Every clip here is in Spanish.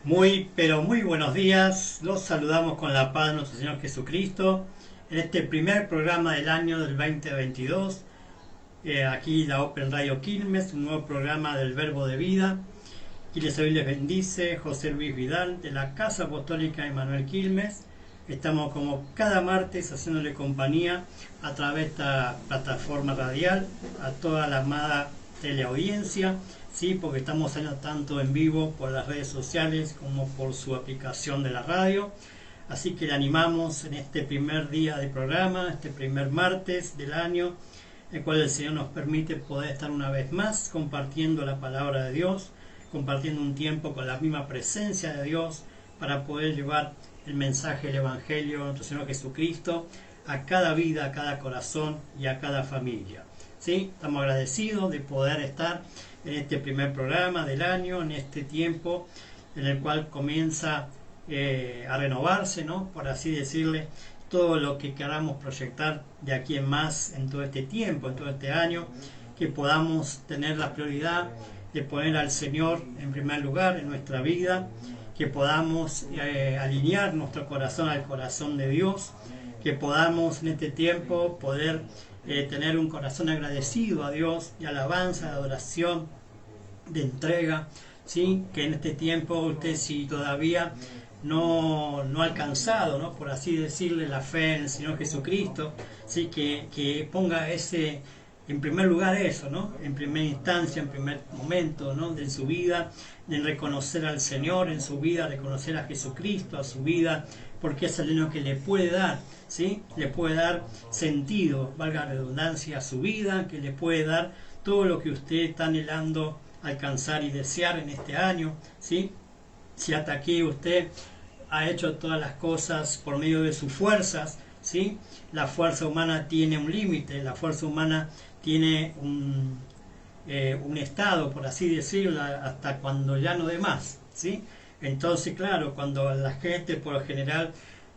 Muy, pero muy buenos días. Los saludamos con la paz de nuestro Señor Jesucristo en este primer programa del año del 2022. Aquí la Open Radio Quilmes, un nuevo programa del Verbo de Vida. Y hoy les bendice José Luis Vidal de la Casa Apostólica Emmanuel Quilmes. Estamos como cada martes haciéndole compañía a través de esta plataforma radial a toda la amada teleaudiencia, sí, porque estamos saliendo tanto en vivo por las redes sociales como por su aplicación de la radio. Así que le animamos en este primer día de programa, este primer martes del año, el cual el Señor nos permite poder estar una vez más compartiendo la palabra de Dios, compartiendo un tiempo con la misma presencia de Dios para poder llevar el mensaje del Evangelio de nuestro Señor Jesucristo a cada vida, a cada corazón y a cada familia. ¿Sí? Estamos agradecidos de poder estar en este primer programa del año, en este tiempo en el cual comienza a renovarse, ¿no? Por así decirle, todo lo que queramos proyectar de aquí en más en todo este tiempo, en todo este año, que podamos tener la prioridad de poner al Señor en primer lugar en nuestra vida, que podamos alinear nuestro corazón al corazón de Dios, que podamos en este tiempo poder tener un corazón agradecido a Dios, de alabanza, de adoración, de entrega, ¿sí? Que en este tiempo usted, si todavía no ha alcanzado, ¿no?, por así decirle, la fe en el Señor Jesucristo, ¿sí? Que ponga ese en primer lugar, eso, ¿no? En primera instancia, en primer momento, ¿no?, de su vida, de reconocer al Señor en su vida, reconocer a Jesucristo a su vida, porque es el único que le puede dar, ¿sí? Le puede dar sentido, valga la redundancia, a su vida, que le puede dar todo lo que usted está anhelando alcanzar y desear en este año, ¿sí? Si hasta aquí usted ha hecho todas las cosas por medio de sus fuerzas, ¿sí? La fuerza humana tiene un límite, la fuerza humana tiene un estado, por así decirlo, hasta cuando ya no dé más, ¿sí? Entonces, claro, cuando la gente por lo general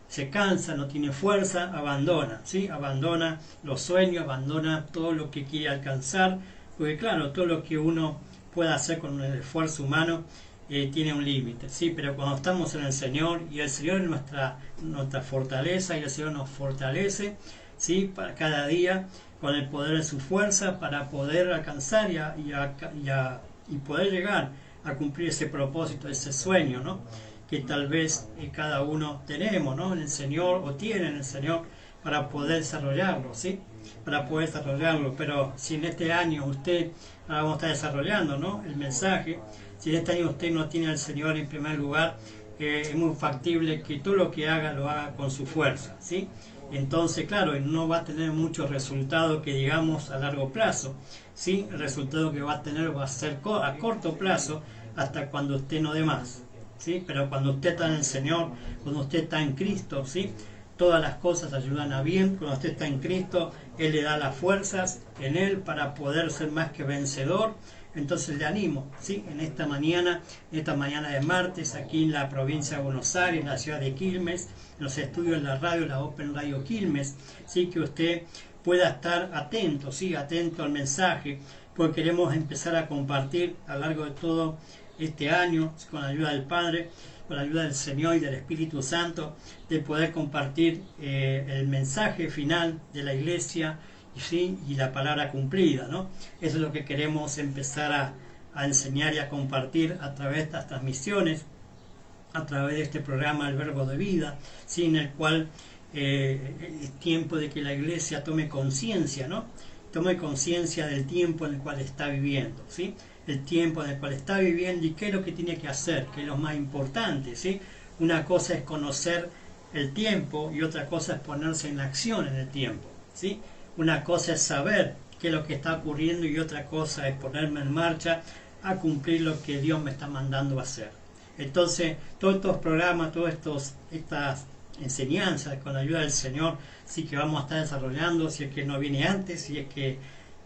se cansa, no tiene fuerza, abandona, ¿sí? Abandona los sueños, abandona todo lo que quiere alcanzar, porque claro, todo lo que uno pueda hacer con el esfuerzo humano tiene un límite, ¿sí? Pero cuando estamos en el Señor, y el Señor es nuestra fortaleza, y el Señor nos fortalece, ¿sí? Para cada día, con el poder de su fuerza, para poder alcanzar y poder llegar a cumplir ese propósito, ese sueño, ¿no?, que tal vez cada uno tenemos, ¿no?, en el Señor, o tiene en el Señor, para poder desarrollarlo, ¿sí? Para poder desarrollarlo. Pero si en este año usted, ahora vamos a estar desarrollando, ¿no?, el mensaje, si en este año usted no tiene al Señor en primer lugar, es muy factible que todo lo que haga lo haga con su fuerza, ¿sí? Entonces, claro, no va a tener muchos resultados que digamos a largo plazo, ¿sí? El resultado que va a tener va a ser a corto plazo, hasta cuando usted no dé más, ¿sí? Pero cuando usted está en el Señor, cuando usted está en Cristo, ¿sí?, todas las cosas ayudan a bien. Cuando usted está en Cristo, Él le da las fuerzas en Él para poder ser más que vencedor. Entonces le animo, ¿sí?, en esta mañana de martes, aquí en la provincia de Buenos Aires, en la ciudad de Quilmes, en los estudios de la radio, la Open Radio Quilmes, ¿sí?, que usted pueda estar atento, ¿sí?, atento al mensaje, porque queremos empezar a compartir a lo largo de todo este año, con la ayuda del Padre, con la ayuda del Señor y del Espíritu Santo, de poder compartir el mensaje final de la Iglesia, ¿sí?, y la palabra cumplida, ¿no? Eso es lo que queremos empezar a enseñar y a compartir a través de estas transmisiones, a través de este programa El Verbo de Vida, ¿sí?, en el cual es tiempo de que la Iglesia tome conciencia, ¿no? Tome conciencia del tiempo en el cual está viviendo, ¿sí? El tiempo en el cual está viviendo y qué es lo que tiene que hacer, que es lo más importante, ¿sí? Una cosa es conocer el tiempo y otra cosa es ponerse en acción en el tiempo, ¿sí? Una cosa es saber qué es lo que está ocurriendo y otra cosa es ponerme en marcha a cumplir lo que Dios me está mandando a hacer. Entonces, todos estos programas, estas enseñanzas, con la ayuda del Señor, sí que vamos a estar desarrollando. Si es que no viene antes, si es que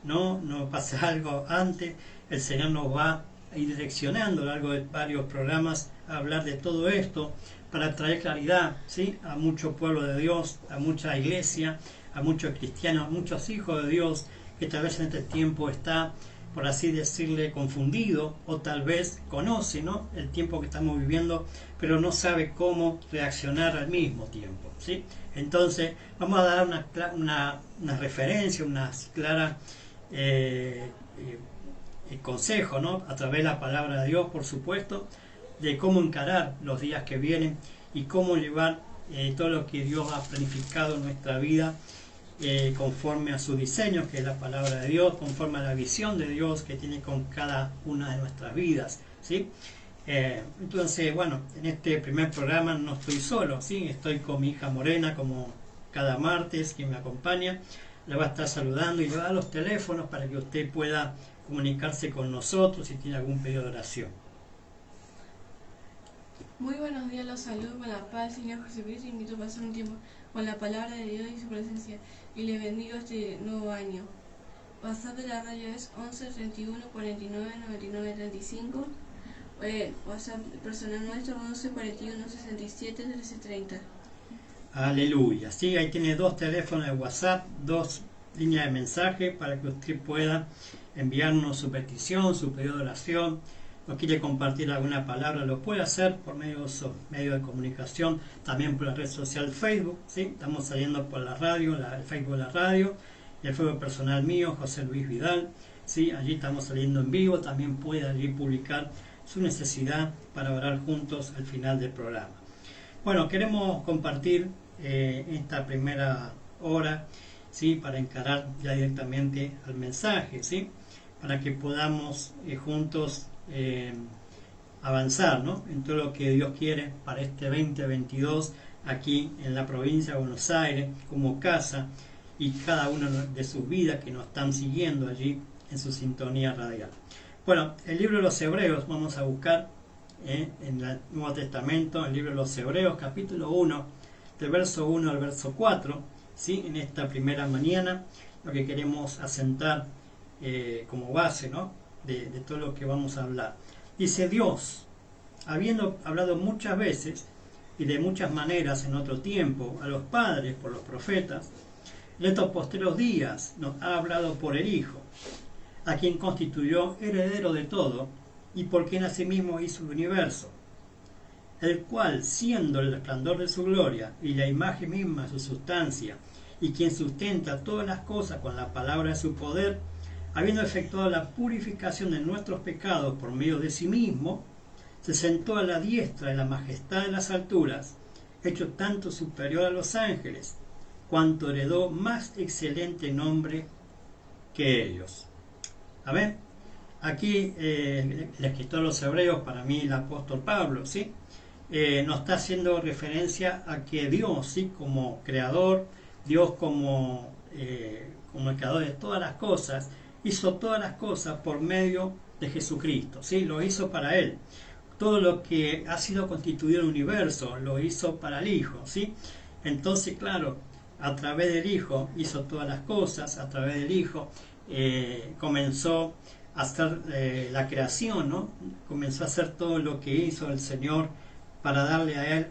no pasa algo antes, el Señor nos va a ir direccionando a lo largo de varios programas a hablar de todo esto, para traer claridad, ¿sí?, a mucho pueblo de Dios, a mucha iglesia, a muchos cristianos, a muchos hijos de Dios, que tal vez en este tiempo está por así decirle, confundido, o tal vez conoce, ¿no?, el tiempo que estamos viviendo, pero no sabe cómo reaccionar al mismo tiempo, ¿sí? Entonces vamos a dar una referencia, unas claras consejo, ¿no?, a través de la palabra de Dios, por supuesto, de cómo encarar los días que vienen y cómo llevar todo lo que Dios ha planificado en nuestra vida conforme a su diseño, que es la palabra de Dios, conforme a la visión de Dios que tiene con cada una de nuestras vidas, ¿sí? Entonces, bueno, en este primer programa no estoy solo, ¿sí? Estoy con mi hija Morena, como cada martes, quien me acompaña. Le va a estar saludando y le va a dar los teléfonos para que usted pueda comunicarse con nosotros si tiene algún pedido de oración. Muy buenos días, los saludo con la paz del Señor Jesucristo. Invito a pasar un tiempo con la palabra de Dios y su presencia, y le bendigo este nuevo año. WhatsApp de la radio es 11 31 49 99 35. WhatsApp personal nuestro 11 41 67 13 30. Aleluya. Sí, ahí tiene dos teléfonos de WhatsApp, dos líneas de mensaje para que usted pueda enviarnos su petición, su pedido de oración, o quiere compartir alguna palabra, lo puede hacer por medio de comunicación, también por la red social Facebook, ¿sí? Estamos saliendo por la radio, el Facebook de la radio, y el Facebook personal mío, José Luis Vidal, ¿sí? Allí estamos saliendo en vivo, también puede allí publicar su necesidad para orar juntos al final del programa. Bueno, queremos compartir esta primera hora, ¿sí?, para encarar ya directamente al mensaje, ¿sí?, para que podamos juntos avanzar, ¿no?, en todo lo que Dios quiere para este 2022 aquí en la provincia de Buenos Aires como casa, y cada una de sus vidas que nos están siguiendo allí en su sintonía radial. Bueno, el libro de los Hebreos vamos a buscar en el Nuevo Testamento, el libro de los Hebreos, capítulo 1, del verso 1 al verso 4, ¿sí?, en esta primera mañana, lo que queremos asentar como base, ¿no?, de todo lo que vamos a hablar. Dice: Dios, habiendo hablado muchas veces y de muchas maneras en otro tiempo a los padres por los profetas, en estos posteros días nos ha hablado por el Hijo, a quien constituyó heredero de todo y por quien asimismo hizo el universo, el cual, siendo el resplandor de su gloria y la imagen misma de su sustancia, y quien sustenta todas las cosas con la palabra de su poder, habiendo efectuado la purificación de nuestros pecados por medio de sí mismo, se sentó a la diestra de la majestad de las alturas, hecho tanto superior a los ángeles, cuanto heredó más excelente nombre que ellos. A ver, aquí el escritor de los Hebreos, para mí el apóstol Pablo, ¿sí?, nos está haciendo referencia a que Dios, ¿sí?, como creador, Dios como el creador de todas las cosas, hizo todas las cosas por medio de Jesucristo, ¿sí?, lo hizo para Él. Todo lo que ha sido constituido el universo lo hizo para el Hijo, ¿sí? Entonces, claro, a través del Hijo hizo todas las cosas, a través del Hijo comenzó a hacer la creación, ¿no? Comenzó a hacer todo lo que hizo el Señor para darle a Él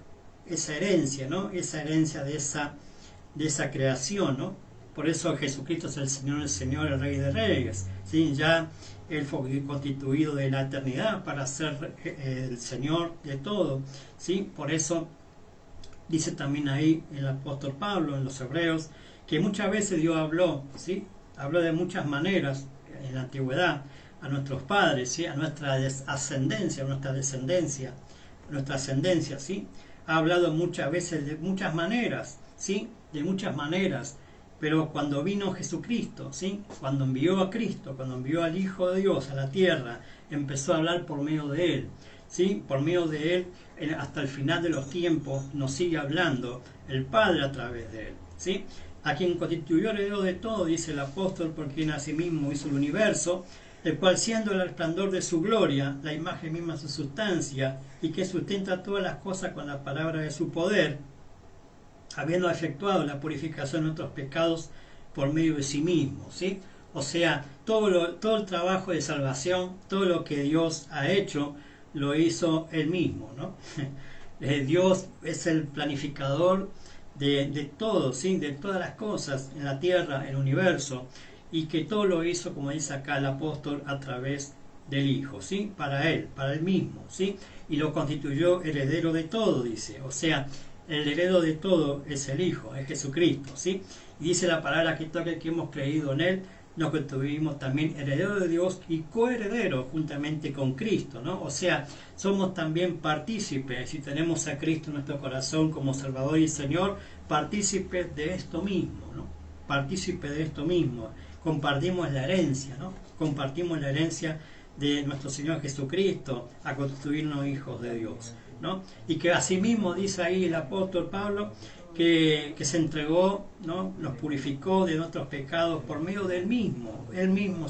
esa herencia, ¿no?, esa herencia de esa creación, ¿no? Por eso Jesucristo es el Señor, el Rey de Reyes, ¿sí? Ya Él fue constituido de la eternidad para ser el Señor de todo, ¿sí? Por eso dice también ahí el apóstol Pablo en los Hebreos que muchas veces Dios habló, ¿sí?, habló de muchas maneras en la antigüedad a nuestros padres, ¿sí?, a nuestra ascendencia, a nuestra descendencia, nuestra ascendencia, ¿sí? Ha hablado muchas veces de muchas maneras, ¿sí?, de muchas maneras. Pero cuando vino Jesucristo, ¿sí?, cuando envió a Cristo, cuando envió al Hijo de Dios a la tierra, empezó a hablar por medio de Él, ¿sí? Por medio de Él, hasta el final de los tiempos, nos sigue hablando el Padre a través de Él, ¿sí? A quien constituyó heredero de todo, dice el apóstol, por quien asimismo hizo el universo, el cual, siendo el resplandor de su gloria, la imagen misma de su sustancia, y que sustenta todas las cosas con la palabra de su poder, habiendo efectuado la purificación de nuestros pecados por medio de sí mismo, ¿sí? O sea, todo el trabajo de salvación, todo lo que Dios ha hecho, lo hizo Él mismo, ¿no? Dios es el planificador de todo, ¿sí?, de todas las cosas en la tierra, en el universo, y que todo lo hizo, como dice acá el apóstol, a través del Hijo, ¿sí? Para él mismo, ¿sí? Y lo constituyó heredero de todo, dice. O sea, el heredero de todo es el Hijo, es Jesucristo, ¿sí? Y dice la palabra que todo aquel que hemos creído en él, nos constituimos también heredero de Dios y coheredero juntamente con Cristo, ¿no? O sea, somos también partícipes, si tenemos a Cristo en nuestro corazón como Salvador y Señor, partícipes de esto mismo, ¿no? Partícipes de esto mismo. Compartimos la herencia, ¿no? Compartimos la herencia de nuestro Señor Jesucristo a constituirnos hijos de Dios, ¿no? Y que asimismo dice ahí el apóstol Pablo que se entregó, ¿no? Nos purificó de nuestros pecados por medio del mismo. Él mismo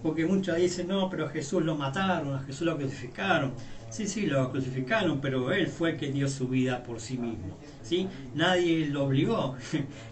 porque muchos dicen, no, pero a Jesús lo mataron, a Jesús lo crucificaron. Sí, lo crucificaron, pero Él fue el que dio su vida por sí mismo, ¿sí? Nadie lo obligó,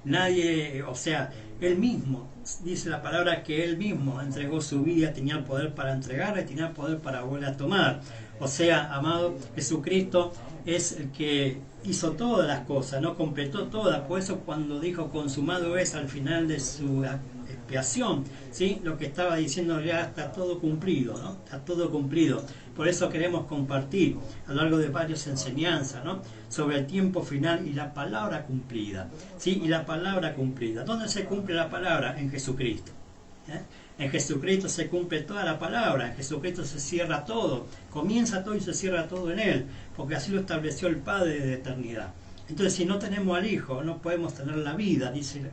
nadie, o sea, Él mismo, dice la palabra que Él mismo entregó su vida, tenía el poder para entregarla y tenía el poder para volver a tomar. O sea, amado, Jesucristo es el que hizo todas las cosas, no completó todas. Por eso cuando dijo consumado es al final de su expiación, ¿sí? Lo que estaba diciendo ya está todo cumplido, ¿no? Está todo cumplido. Por eso queremos compartir a lo largo de varias enseñanzas, ¿no? Sobre el tiempo final y la palabra cumplida, ¿sí? Y la palabra cumplida. ¿Dónde se cumple la palabra? En Jesucristo. En Jesucristo se cumple toda la palabra, en Jesucristo se cierra todo, comienza todo y se cierra todo en Él, porque así lo estableció el Padre de eternidad. Entonces, si no tenemos al Hijo, no podemos tener la vida, dice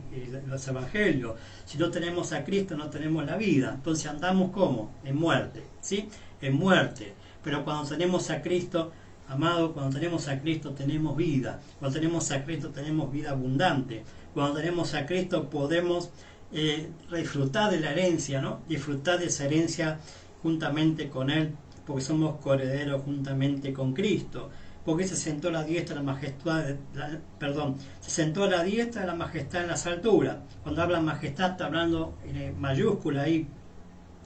los Evangelios. Si no tenemos a Cristo, no tenemos la vida. Entonces andamos ¿cómo? En muerte, ¿sí? En muerte. Pero cuando tenemos a Cristo, amado, cuando tenemos a Cristo tenemos vida. Cuando tenemos a Cristo tenemos vida abundante. Cuando tenemos a Cristo podemos disfrutar de la herencia, ¿no? Disfrutar de esa herencia juntamente con Él, porque somos coherederos juntamente con Cristo, porque se sentó a la diestra de la majestad, se sentó a la diestra de la majestad en las alturas. Cuando habla majestad está hablando en mayúscula ahí,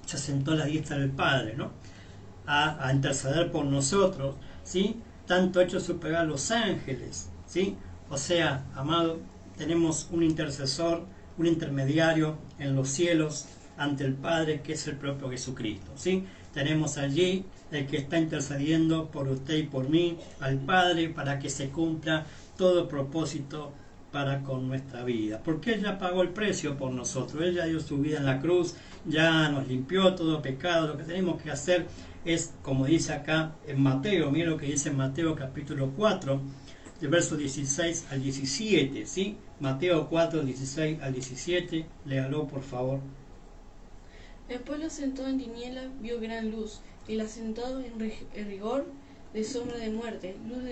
se sentó a la diestra del Padre, ¿no? A interceder por nosotros, ¿sí? Tanto hecho superar a los ángeles, ¿sí? O sea, amado, tenemos un intercesor, un intermediario en los cielos ante el Padre, que es el propio Jesucristo, ¿sí? Tenemos allí el que está intercediendo por usted y por mí al Padre para que se cumpla todo propósito para con nuestra vida, porque Él ya pagó el precio por nosotros, Él ya dio su vida en la cruz, ya nos limpió todo pecado. Lo que tenemos que hacer es, como dice acá en Mateo, mira lo que dice en Mateo capítulo 4, de versos 16 al 17, ¿sí? Mateo 4, 16 al 17, léalo por favor. El pueblo sentado en tinieblas vio gran luz, y el sentado en rigor de sombra de muerte, luz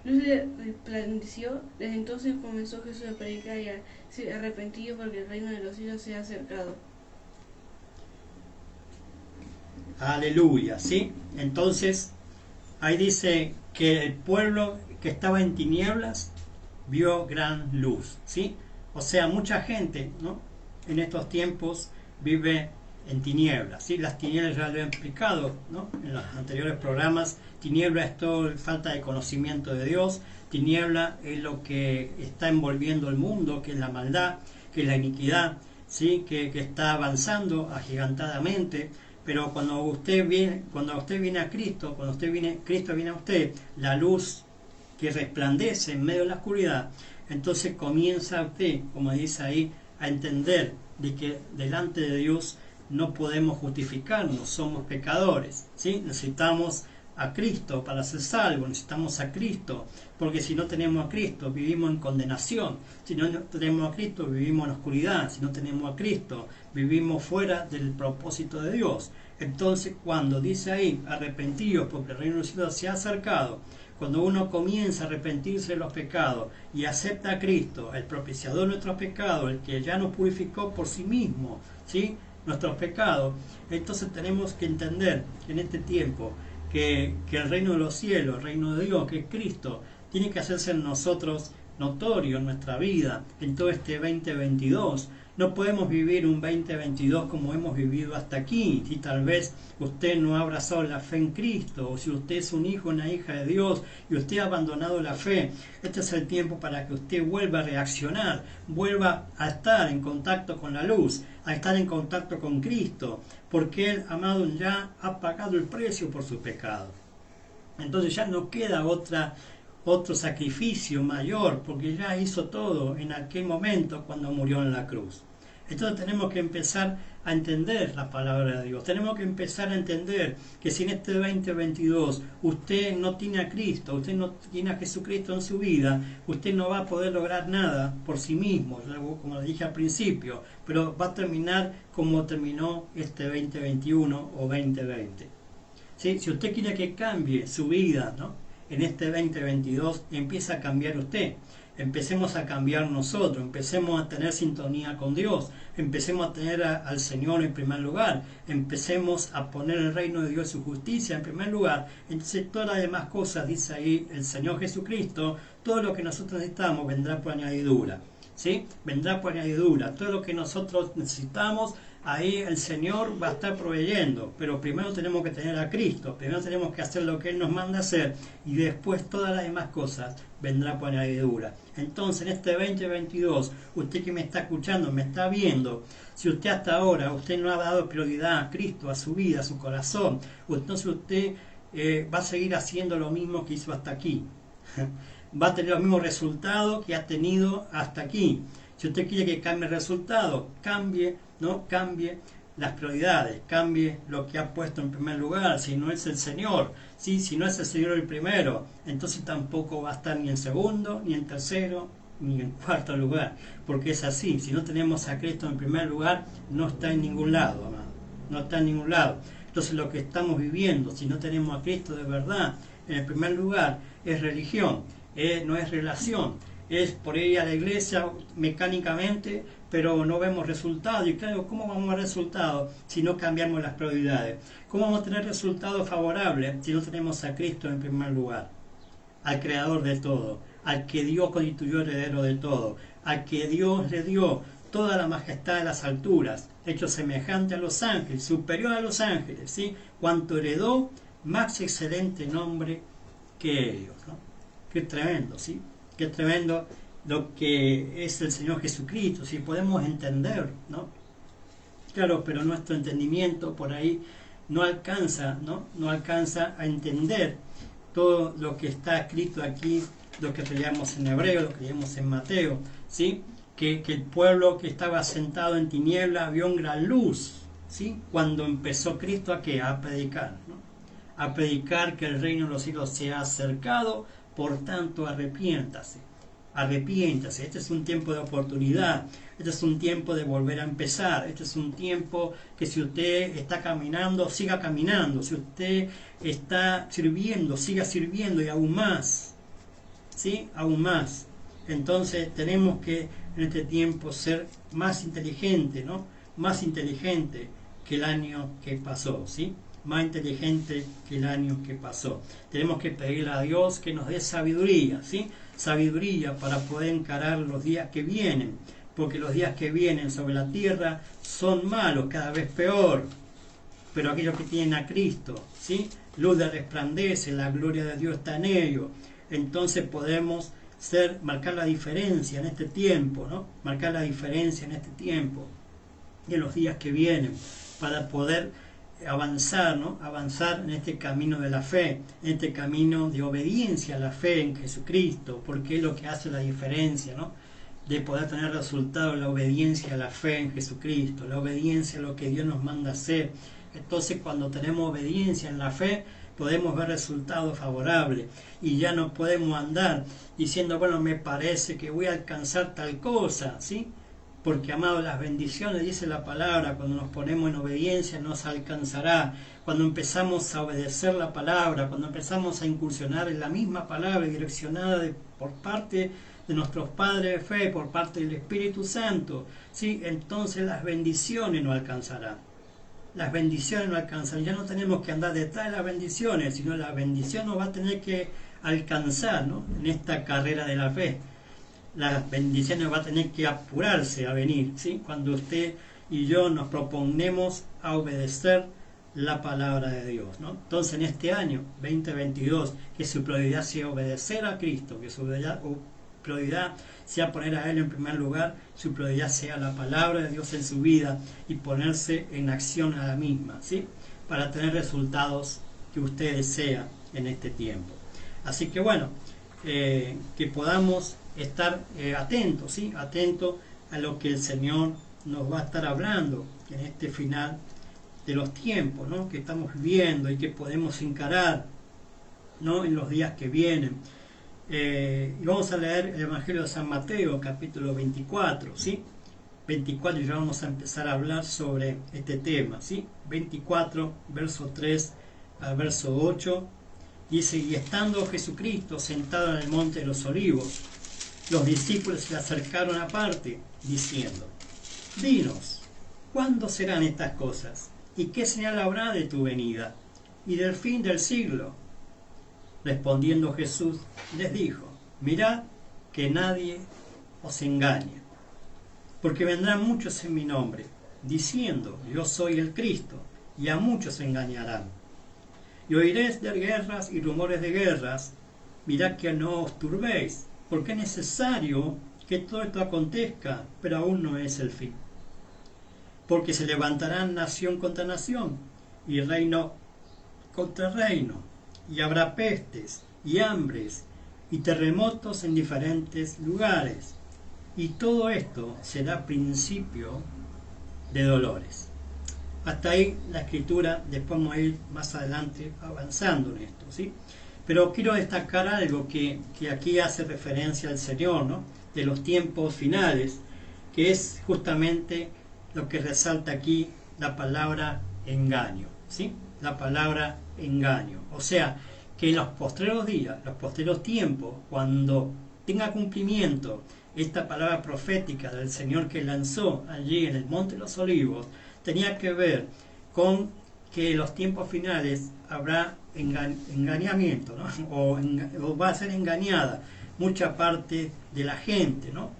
resplandeció. Desde entonces comenzó Jesús a predicar y a ser arrepentido, porque el reino de los cielos se ha acercado. Aleluya, ¿sí? Entonces, ahí dice que el pueblo que estaba en tinieblas vio gran luz, ¿sí? O sea, mucha gente, ¿no? En estos tiempos vive en tinieblas, ¿sí? Las tinieblas ya lo he explicado, ¿no? En los anteriores programas. Tiniebla es todo falta de conocimiento de Dios. Tiniebla es lo que está envolviendo el mundo, que es la maldad, que es la iniquidad, ¿sí? Que está avanzando agigantadamente. Pero cuando usted viene a Cristo, Cristo viene a usted, la luz que resplandece en medio de la oscuridad, entonces comienza usted, como dice ahí, a entender de que delante de Dios no podemos justificarnos, somos pecadores, ¿sí? Necesitamos a Cristo para ser salvos, necesitamos a Cristo, porque si no tenemos a Cristo vivimos en condenación, si no tenemos a Cristo vivimos en oscuridad, si no tenemos a Cristo vivimos fuera del propósito de Dios. Entonces, cuando dice ahí, arrepentidos porque el reino de los cielos se ha acercado, cuando uno comienza a arrepentirse de los pecados y acepta a Cristo, el propiciador de nuestros pecados, el que ya nos purificó por sí mismo, ¿sí? Nuestros pecados, entonces tenemos que entender en este tiempo que el reino de los cielos, el reino de Dios, que es Cristo, tiene que hacerse en nosotros notorio en nuestra vida, en todo este 2022, No podemos vivir un 2022 como hemos vivido hasta aquí. Si tal vez usted no ha abrazado la fe en Cristo, o si usted es un hijo o una hija de Dios y usted ha abandonado la fe, este es el tiempo para que usted vuelva a reaccionar, vuelva a estar en contacto con la luz, a estar en contacto con Cristo, porque Él, amado, ya ha pagado el precio por su pecado. Entonces ya no queda otro sacrificio mayor, porque ya hizo todo en aquel momento cuando murió en la cruz. Entonces tenemos que empezar a entender la palabra de Dios. Tenemos que empezar a entender que si en este 2022 usted no tiene a Cristo, usted no tiene a Jesucristo en su vida, usted no va a poder lograr nada por sí mismo, como le dije al principio, pero va a terminar como terminó este 2021 o 2020. ¿Sí? Si usted quiere que cambie su vida, ¿no?, en este 2022, empieza a cambiar usted. Empecemos a cambiar nosotros, empecemos a tener sintonía con Dios, empecemos a tener al Señor en primer lugar, empecemos a poner el reino de Dios y su justicia en primer lugar. Entonces todas las demás cosas, dice ahí el Señor Jesucristo, todo lo que nosotros necesitamos vendrá por añadidura, ¿sí? Vendrá por añadidura, todo lo que nosotros necesitamos, ahí el Señor va a estar proveyendo, pero primero tenemos que tener a Cristo, primero tenemos que hacer lo que Él nos manda hacer y después todas las demás cosas vendrá por añadidura. Entonces en este 2022, usted que me está escuchando, me está viendo, si usted hasta ahora, usted no ha dado prioridad a Cristo, a su vida, a su corazón, entonces usted va a seguir haciendo lo mismo que hizo hasta aquí. Va a tener los mismos resultados que ha tenido hasta aquí. Si usted quiere que cambie el resultado, cambie las prioridades, cambie lo que ha puesto en primer lugar. Si no es el Señor, ¿sí? Si no es el Señor el primero, entonces tampoco va a estar ni en segundo, ni en tercero, ni en cuarto lugar, porque es así. Si no tenemos a Cristo en primer lugar, no está en ningún lado, amado, no está en ningún lado. Entonces lo que estamos viviendo, si no tenemos a Cristo de verdad en el primer lugar, es religión, no es relación. Es por ir a la iglesia mecánicamente, pero no vemos resultados. Y claro, ¿cómo vamos a ver resultados si no cambiamos las prioridades? ¿Cómo vamos a tener resultados favorables si no tenemos a Cristo en primer lugar? Al Creador de todo, al que Dios constituyó heredero de todo, al que Dios le dio toda la majestad de las alturas, hecho semejante a los ángeles, superior a los ángeles, ¿sí? Cuanto heredó, más excelente nombre que ellos, ¿no? Qué tremendo, ¿sí? Qué tremendo lo que es el Señor Jesucristo, si podemos entender, ¿no? Claro, pero nuestro entendimiento por ahí no alcanza, ¿no? No alcanza a entender todo lo que está escrito aquí, lo que leíamos en Hebreo, lo que leíamos en Mateo, ¿sí? Que el pueblo que estaba sentado en tiniebla vio una gran luz, ¿sí? Cuando empezó Cristo a predicar, ¿no? A predicar que el reino de los cielos se ha acercado. Por tanto, arrepiéntase, este es un tiempo de oportunidad, este es un tiempo de volver a empezar, este es un tiempo que si usted está caminando, siga caminando, si usted está sirviendo, siga sirviendo y aún más, ¿sí? Aún más. Entonces tenemos que en este tiempo ser más inteligente, ¿no? Más inteligente que el año que pasó, ¿sí? Más inteligente que el año que pasó. Tenemos que pedirle a Dios que nos dé sabiduría, ¿sí? Sabiduría para poder encarar los días que vienen, porque los días que vienen sobre la tierra son malos, cada vez peor. Pero aquellos que tienen a Cristo, ¿sí? Luz de resplandece, la gloria de Dios está en ellos. Entonces podemos marcar la diferencia en este tiempo, ¿no? Marcar la diferencia en este tiempo, en los días que vienen, para poder avanzar, ¿no? Avanzar en este camino de la fe, en este camino de obediencia a la fe en Jesucristo, porque es lo que hace la diferencia, ¿no? De poder tener resultado, la obediencia a la fe en Jesucristo, la obediencia a lo que Dios nos manda hacer. Entonces, cuando tenemos obediencia en la fe, podemos ver resultados favorables y ya no podemos andar diciendo, bueno, me parece que voy a alcanzar tal cosa, ¿sí? Porque, amado, las bendiciones, dice la palabra, cuando nos ponemos en obediencia nos alcanzará. Cuando empezamos a obedecer la palabra, cuando empezamos a incursionar en la misma palabra direccionada por parte de nuestros padres de fe, por parte del Espíritu Santo, ¿sí? Entonces las bendiciones nos alcanzarán. Las bendiciones nos alcanzarán. Ya no tenemos que andar detrás de las bendiciones, sino la bendición nos va a tener que alcanzar, ¿no? En esta carrera de la fe. las bendiciones va a tener que apurarse a venir, ¿sí? Cuando usted y yo nos proponemos a obedecer la palabra de Dios, ¿no? Entonces en este año 2022, que su prioridad sea obedecer a Cristo, que su prioridad sea poner a Él en primer lugar, su prioridad sea la palabra de Dios en su vida y ponerse en acción a la misma, ¿sí? Para tener resultados que usted desea en este tiempo. Así que bueno, que podamos estar atentos, ¿sí? Atentos a lo que el Señor nos va a estar hablando en este final de los tiempos, ¿no? Que estamos viviendo y que podemos encarar, ¿no? En los días que vienen. Y vamos a leer el Evangelio de San Mateo, capítulo 24, ¿sí? 24, y ya vamos a empezar a hablar sobre este tema, ¿sí? 24, verso 3 al verso 8, dice: y estando Jesucristo sentado en el monte de los olivos, los discípulos se le acercaron aparte, diciendo: dinos, ¿cuándo serán estas cosas? ¿Y qué señal habrá de tu venida y del fin del siglo? Respondiendo Jesús les dijo: mirad que nadie os engañe, porque vendrán muchos en mi nombre, diciendo: yo soy el Cristo, y a muchos engañarán. Y oiréis de guerras y rumores de guerras. Mirad que no os turbéis, porque es necesario que todo esto acontezca, pero aún no es el fin. Porque se levantarán nación contra nación, y reino contra reino, y habrá pestes, y hambres, y terremotos en diferentes lugares. Y todo esto será principio de dolores. Hasta ahí la escritura, después vamos a ir más adelante avanzando en esto, ¿sí? Pero quiero destacar algo que aquí hace referencia al Señor, ¿no? De los tiempos finales, que es justamente lo que resalta aquí la palabra engaño, ¿sí? La palabra engaño. O sea, que en los postreros días, los postreros tiempos, cuando tenga cumplimiento esta palabra profética del Señor que lanzó allí en el Monte de los Olivos, tenía que ver con que en los tiempos finales habrá engañamiento, ¿no? O va a ser engañada mucha parte de la gente, ¿no?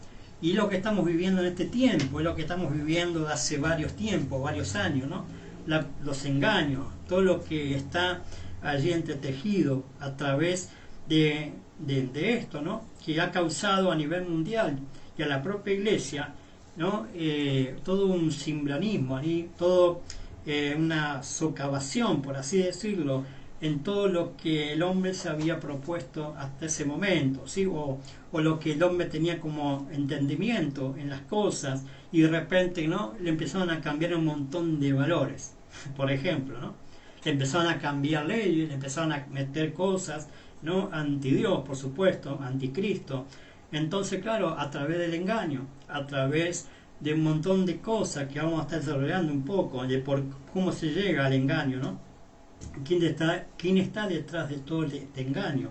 Y lo que estamos viviendo en este tiempo, es lo que estamos viviendo de hace varios tiempos, varios años, ¿no? Los engaños, todo lo que está allí entretejido a través de esto, ¿no? Que ha causado a nivel mundial y a la propia iglesia, ¿no? Todo un simbolismo, todo una socavación, por así decirlo, en todo lo que el hombre se había propuesto hasta ese momento, ¿sí? O lo que el hombre tenía como entendimiento en las cosas, y de repente, ¿no? Le empezaron a cambiar un montón de valores, por ejemplo, ¿no? Le empezaron a cambiar leyes, le empezaron a meter cosas, ¿no? Anti Dios, por supuesto, anticristo. Entonces, claro, a través del engaño, a través de un montón de cosas que vamos a estar desarrollando un poco, de por cómo se llega al engaño, ¿no? ¿Quién está detrás de todo este engaño?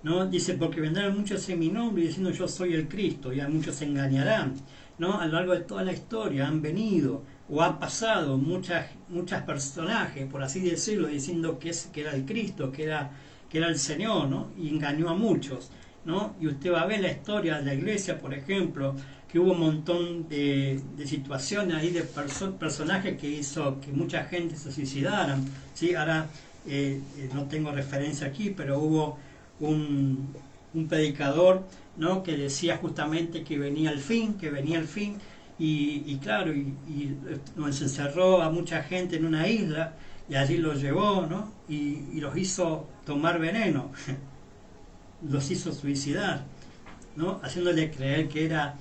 ¿No? Dice: porque vendrán muchos en mi nombre diciendo: yo soy el Cristo, y a muchos se engañarán, ¿no? A lo largo de toda la historia han venido o han pasado muchas personajes, por así decirlo, diciendo que era el Cristo, que era el Señor, ¿no? Y engañó a muchos, ¿no? Y usted va a ver la historia de la iglesia, por ejemplo, que hubo un montón de situaciones ahí de personajes que hizo que mucha gente se suicidaran, ¿sí? Ahora no tengo referencia aquí, pero hubo un predicador, ¿no? Que decía justamente que venía el fin, y claro, se encerró a mucha gente en una isla y allí los llevó, ¿no? Y los hizo tomar veneno, los hizo suicidar, ¿no? Haciéndole creer que era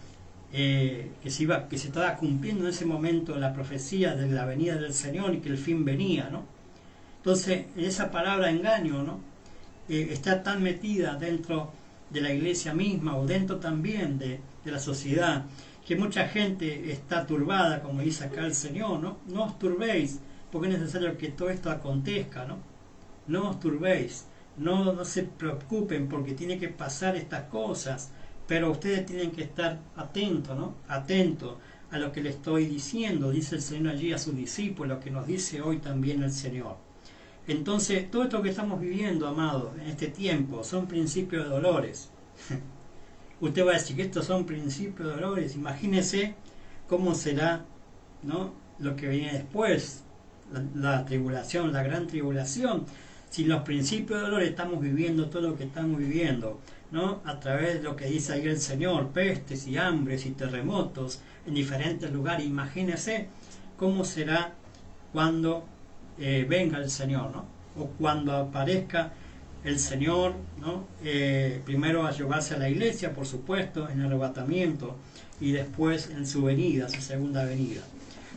que se estaba cumpliendo en ese momento la profecía de la venida del Señor y que el fin venía, ¿no? Entonces, esa palabra engaño, ¿no? Está tan metida dentro de la iglesia misma, o dentro también de la sociedad, que mucha gente está turbada, como dice acá el Señor, ¿no? No os turbéis, porque es necesario que todo esto acontezca, ¿no? No os turbéis, no se preocupen, porque tiene que pasar estas cosas, pero ustedes tienen que estar atentos, ¿no? Atentos a lo que le estoy diciendo, dice el Señor allí a sus discípulos, lo que nos dice hoy también el Señor. Entonces, todo esto que estamos viviendo, amados, en este tiempo, son principios de dolores. Usted va a decir que estos son principios de dolores. Imagínese cómo será, ¿no?, lo que viene después, la tribulación, la gran tribulación. Si los principios de dolores estamos viviendo todo lo que estamos viviendo, ¿no?, a través de lo que dice ahí el Señor, pestes y hambres y terremotos en diferentes lugares, imagínese cómo será cuando venga el Señor, ¿no?, o cuando aparezca el Señor, ¿no? Primero a llevarse a la iglesia, por supuesto, en el arrebatamiento, y después en su venida, su segunda venida.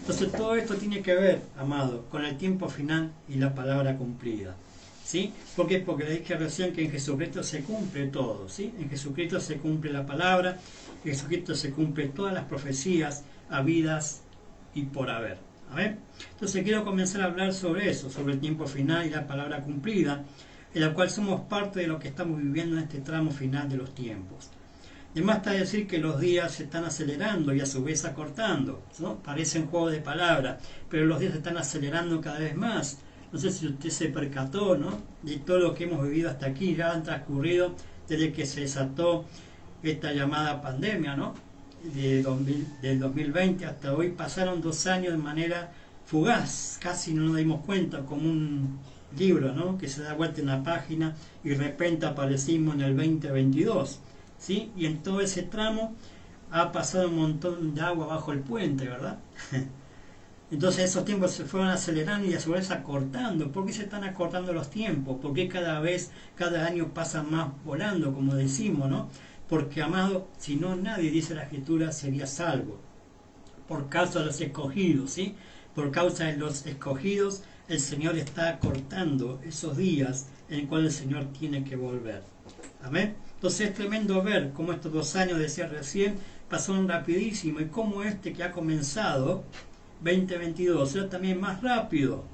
Entonces todo esto tiene que ver, amado, con el tiempo final y la palabra cumplida, ¿sí? ¿Por qué? Porque le dije recién que en Jesucristo se cumple todo, ¿sí? En Jesucristo se cumple la palabra, en Jesucristo se cumple todas las profecías habidas y por haber. A ver, entonces quiero comenzar a hablar sobre eso, sobre el tiempo final y la palabra cumplida, en la cual somos parte de lo que estamos viviendo en este tramo final de los tiempos. Además está decir que los días se están acelerando y a su vez acortando, ¿no? Parecen juegos de palabras, pero los días se están acelerando cada vez más. No sé si usted se percató, ¿no?, de todo lo que hemos vivido hasta aquí. Ya han transcurrido desde que se desató esta llamada pandemia, ¿no?, del 2020 hasta hoy. Pasaron 2 años de manera fugaz, casi no nos dimos cuenta, como un libro, ¿no?, que se da vuelta en la página y de repente aparecimos en el 2022, ¿sí? Y en todo ese tramo ha pasado un montón de agua bajo el puente, ¿verdad? Entonces esos tiempos se fueron acelerando y a su vez acortando. ¿Por qué se están acortando los tiempos? ¿Por qué cada año pasa más volando, como decimos, ¿no? Porque, amado, si no nadie, dice la Escritura, sería salvo. Por causa de los escogidos, ¿sí? Por causa de los escogidos, el Señor está acortando esos días en los cuales el Señor tiene que volver. Amén. Entonces es tremendo ver cómo estos 2 años, decía recién, pasaron rapidísimo, y cómo este que ha comenzado 2022 será también más rápido,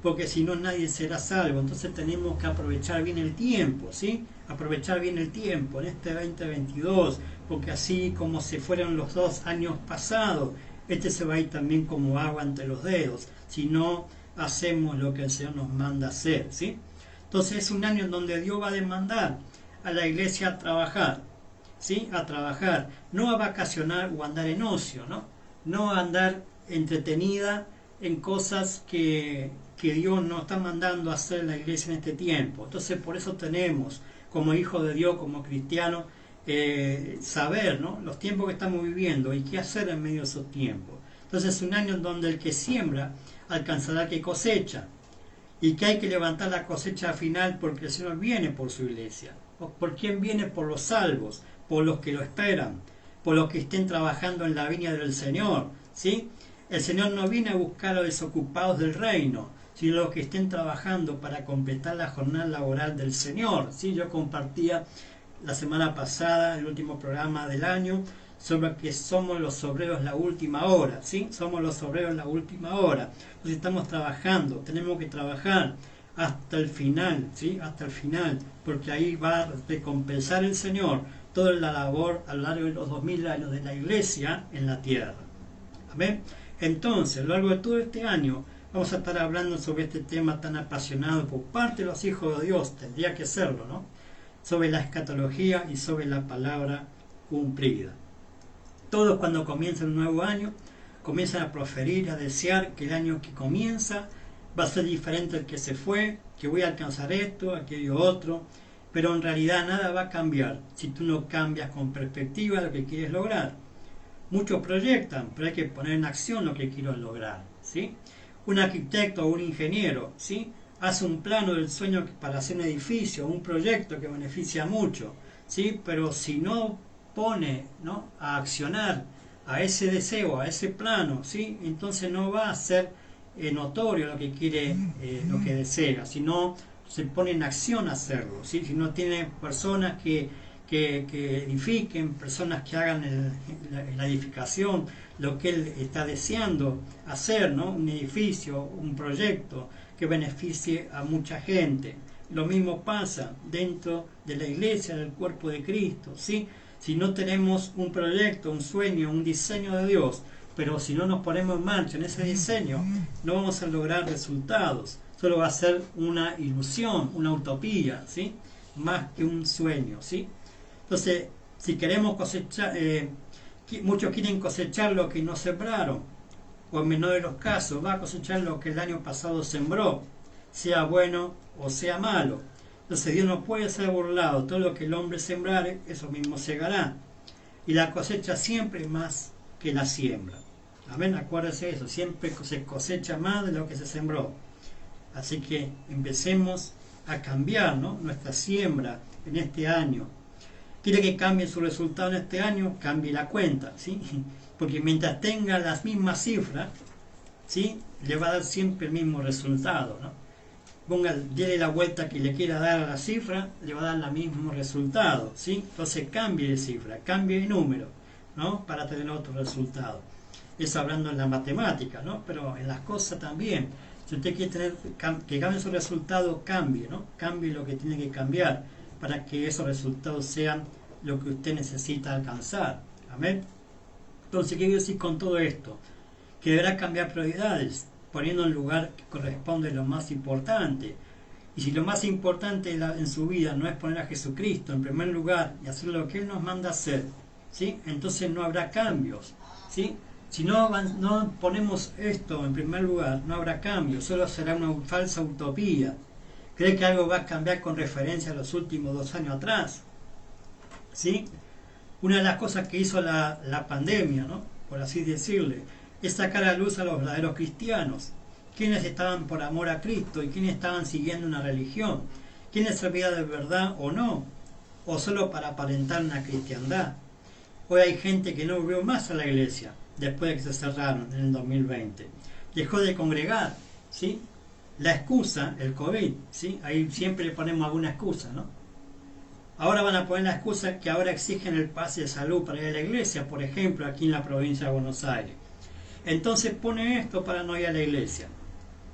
porque si no nadie será salvo. Entonces tenemos que aprovechar bien el tiempo, ¿sí? Aprovechar bien el tiempo en este 2022, porque así como se fueron los 2 años pasados, este se va a ir también como agua entre los dedos, si no hacemos lo que el Señor nos manda hacer, ¿sí? Entonces es un año en donde Dios va a demandar a la iglesia a trabajar, ¿sí? A trabajar, no a vacacionar o andar en ocio, ¿no? No a andar entretenida en cosas que Dios nos está mandando a hacer la iglesia en este tiempo. Entonces por eso tenemos, como hijos de Dios, como cristianos, saber, ¿no?, los tiempos que estamos viviendo y qué hacer en medio de esos tiempos. Entonces es un año en donde el que siembra alcanzará que cosecha, y que hay que levantar la cosecha final, porque el Señor viene por su iglesia. ¿Por quién viene? Por los salvos, por los que lo esperan, por los que estén trabajando en la viña del Señor, ¿sí? El Señor no viene a buscar a los desocupados del reino, sino los que estén trabajando para completar la jornada laboral del Señor, ¿sí? Yo compartía la semana pasada, el último programa del año, sobre que somos los obreros la última hora, ¿sí? Somos los obreros la última hora. Entonces estamos trabajando, tenemos que trabajar hasta el final, ¿sí? Hasta el final, porque ahí va a recompensar el Señor toda la labor a lo largo de los 2000 años de la iglesia en la tierra. ¿Amén? Entonces, a lo largo de todo este año vamos a estar hablando sobre este tema tan apasionado por parte de los hijos de Dios, tendría que serlo, ¿no?, sobre la escatología y sobre la palabra cumplida. Todos, cuando comienza un nuevo año, comienzan a proferir, a desear que el año que comienza va a ser diferente al que se fue, que voy a alcanzar esto, aquello otro, pero en realidad nada va a cambiar si tú no cambias con perspectiva lo que quieres lograr. Muchos proyectan, pero hay que poner en acción lo que quiero lograr, ¿sí? Un arquitecto o un ingeniero, ¿sí?, hace un plano del sueño para hacer un edificio, un proyecto que beneficia mucho, ¿sí? Pero si no pone, ¿no?, a accionar a ese deseo, a ese plano, ¿sí?, entonces no va a ser notorio lo que quiere, lo que desea, si no se pone en acción a hacerlo, ¿sí? Si no tiene personas que edifiquen, personas que hagan la edificación, lo que él está deseando hacer, ¿no?, un edificio, un proyecto que beneficie a mucha gente. Lo mismo pasa dentro de la iglesia, del cuerpo de Cristo, ¿sí? Si no tenemos un proyecto, un sueño, un diseño de Dios, pero si no nos ponemos en marcha en ese diseño, no vamos a lograr resultados. Solo va a ser una ilusión, una utopía, ¿sí?, más que un sueño, ¿sí? Entonces, Si queremos cosechar, muchos quieren cosechar lo que no sembraron, o en menor de los casos, va a cosechar lo que el año pasado sembró, sea bueno o sea malo. Entonces Dios no puede ser burlado, todo lo que el hombre sembrare, eso mismo segará. Y la cosecha siempre es más que la siembra. Amén, acuérdese de eso, siempre se cosecha más de lo que se sembró. Así que empecemos a cambiar, ¿no?, nuestra siembra en este año. ¿Quiere que cambie su resultado en este año? Cambie la cuenta, ¿sí? Porque mientras tenga las mismas cifras, ¿sí?, le va a dar siempre el mismo resultado, ¿no? Dele la vuelta que le quiera dar a la cifra, le va a dar el mismo resultado, ¿sí? Entonces cambie de cifra, cambie de número, ¿no?, para tener otro resultado. Eso hablando en la matemática, ¿no? Pero en las cosas también. Si usted quiere tener que cambie su resultado, cambie, ¿no? Cambie lo que tiene que cambiar para que esos resultados sean lo que usted necesita alcanzar. Amén. Entonces, ¿qué quiero decir con todo esto? Que deberá cambiar prioridades, poniendo en lugar que corresponde lo más importante. Y si lo más importante en su vida no es poner a Jesucristo en primer lugar y hacer lo que Él nos manda hacer, ¿sí?, entonces no habrá cambios, ¿sí? Si no ponemos esto en primer lugar, no habrá cambios, solo será una falsa utopía. ¿Cree que algo va a cambiar con referencia a los últimos 2 años atrás? ¿Sí? Una de las cosas que hizo la pandemia, ¿no?, por así decirle, es sacar a luz a los verdaderos cristianos. Quienes estaban por amor a Cristo y quienes estaban siguiendo una religión. Quienes servían de verdad o no, o solo para aparentar una cristiandad. Hoy hay gente que no volvió más a la iglesia después de que se cerraron en el 2020. Dejó de congregar, ¿sí? La excusa, el COVID, ¿sí? Ahí siempre le ponemos alguna excusa, ¿no? Ahora van a poner la excusa que ahora exigen el pase de salud para ir a la iglesia, por ejemplo, aquí en la provincia de Buenos Aires. Entonces pone esto para no ir a la iglesia,